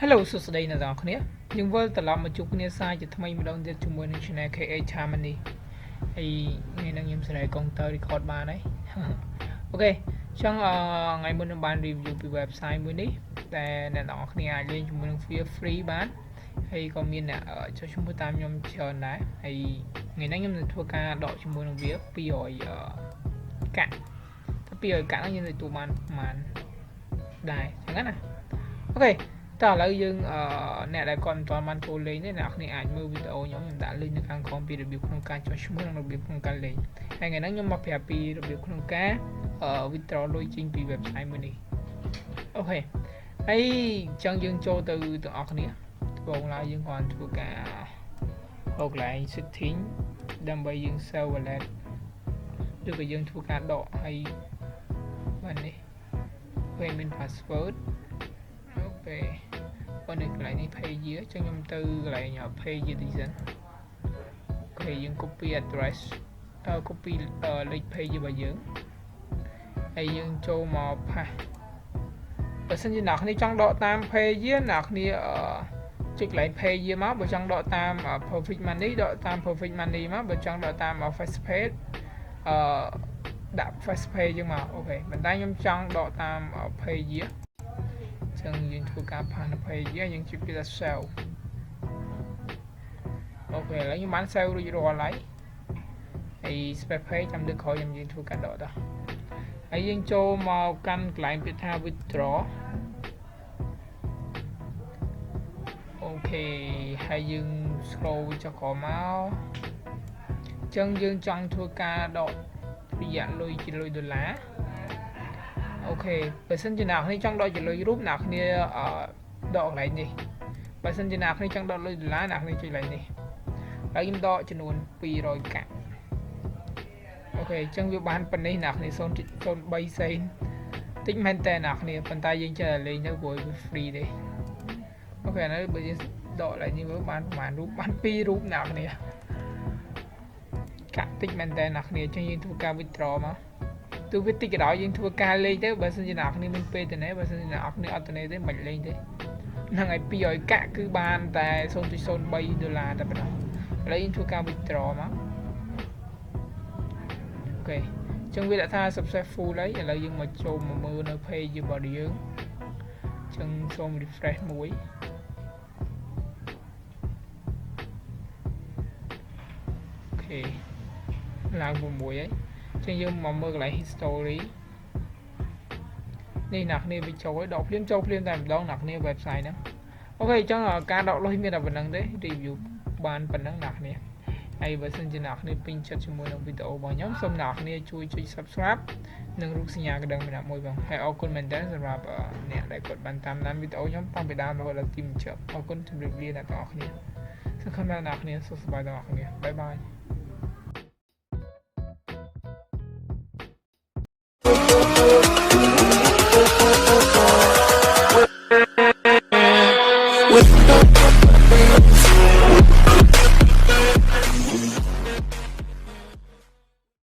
Hello សួស្តីអ្នកទាំងអស់គ្នាយើងវិលត្រឡប់មកជួបគ្នាសារជាថ្មីម្ដងទៀតជាមួយនឹង Channel KH Harmony ហើយថ្ងៃនេះខ្ញុំសេរីកុងតើ record បានហើយអូខេចឹងថ្ងៃមុនខ្ញុំបាន review ពី website មួយនេះតែអ្នកទាំងអស់គ្នាអាចលេងជាមួយនឹង free បានហើយក៏មានអ្នកចុះឈ្មោះតាមខ្ញុំច្រើនដែរហើយថ្ងៃនេះខ្ញុំនឹងធ្វើការដកជាមួយនឹងវា200កាក់តែ200កាក់ហ្នឹងខ្ញុំទទួលបានប្រហែលដែរចឹងណាអូខេតើឥឡូវយើងអ្នកដែលគាត់មិនទាន់បានចូលលេងទេអ្នកនរអាចមើលវីដេអូខ្ញុំដាក់លេងនៅខាងក្រោមពីរបៀបក្នុងការចុះឈ្មោះនិងរបៀបក្នុងការលេងហើយថ្ងៃនេះខ្ញុំមកប្រាប់ពីរបៀបក្នុងការwithdraw លុយចេញពី website មួយនេះអូខេហើយអញ្ចឹងយើងចូលទៅទាំងអស់គ្នាដំបូងឡើយយើងគ្រាន់ធ្វើការអូកន្លែង setting ដើម្បីយើង save wallet ឬក៏យើងធ្វើការដកហើយបាននេះ payment password អូខេប៉ុន្តែកន្លែងនេះ page year ចឹងខ្ញុំទៅកន្លែង page year design អូខេយើង copy address copy លេខ page របស់យើងហើយយើងចូលមក pass បើសិនជាអ្នកនេះចង់ដកតាម page year អ្នកនេះចុចកន្លែង page year មកបើចង់ដកតាម perfect money ដកតាម perfect money មកបើចង់ដកតាម first page ដាក់ first page យើងមកអូខេប៉ុន្តែខ្ញុំចង់ដកតាម page year ចឹងយើងធ្វើការផាសនៅ page យើងជិះពីថា save អូខេឥឡូវខ្ញុំបាន save រួចរាល់ហើយហើយ space page ចាំលើក្រោយយើងធ្វើការដកតោះហើយយើងចូលមកកាន់កន្លែងពាក្យថា withdraw អូខេហើយយើង scroll ចុះក្រោមមកចឹងយើងចង់ធ្វើការដករយៈលុយជាលុយដុល្លារអូខេបើសិនជាអ្នកនេះចង់ដកជាលុយរូបអ្នកគ្នាដកកន្លែងនេះបើសិនជាអ្នកនេះចង់ដកលុយដុល្លារអ្នកនេះចុចកន្លែងនេះហើយខ្ញុំដកចំនួន200កាក់អូខេអញ្ចឹងវាបានប៉ុណ្នេះអ្នកនេះ 0.03 សេនតិចមែនតើអ្នកនេះប៉ុន្តែយើងចេះតែលេងទៅព្រោះវា free ទេអូខេឥឡូវបើយើងដកកន្លែងនេះមើលបានប្រហែលរូបបាន2រូបអ្នកនេះកាក់តិចមែនតើអ្នកនេះអញ្ចឹងយើងធ្វើការ withdraw មកទូវាតិចក៏ដោយយើងធ្វើការលេងទៅបើសិនជាអ្នកនេះមានពេលទៅណែបើសិនជាអ្នកនេះអត់ទៅណែទេមិនលេងទេហ្នឹងហើយ200កាក់គឺបានតែ 0.03 ដុល្លារតែប៉ុណ្ណោះឥឡូវយើងធ្វើការ withdraw មកអូខេអញ្ចឹងវាដាក់ថា successful ហើយឥឡូវយើងមកចូលមកមើលនៅ page របស់យើងអញ្ចឹងសូម refresh មួយអូខេឡើង6ហើយចឹងយើងមកមើលកន្លែង history នេះអ្នកគ្នាវាចូលដកភ្លាមចូលភ្លាមតែម្ដងអ្នកគ្នា website ហ្នឹងអូខេអញ្ចឹងការដកលុយមានតែប៉ុណ្្នឹងទេ review បានប៉ុណ្្នឹងអ្នកគ្នាហើយបើសិនជាអ្នកគ្នាពេញចិត្តជាមួយនឹងវីដេអូរបស់ខ្ញុំសូមអ្នកគ្នាជួយចុច subscribe និងរូបសញ្ញាកណ្ដឹងម្នាក់មួយបងហើយអរគុណមែនទែនសម្រាប់អ្នកដែលគាត់បានតាមដានវីដេអូខ្ញុំតាំងពីដើមរហូតដល់ទីបញ្ចប់អរគុណជម្រាបលាអ្នកទាំងអស់គ្នាសង្ឃឹមថាអ្នកគ្នាសុខសប្បាយទាំងអស់គ្នាបាយបាយ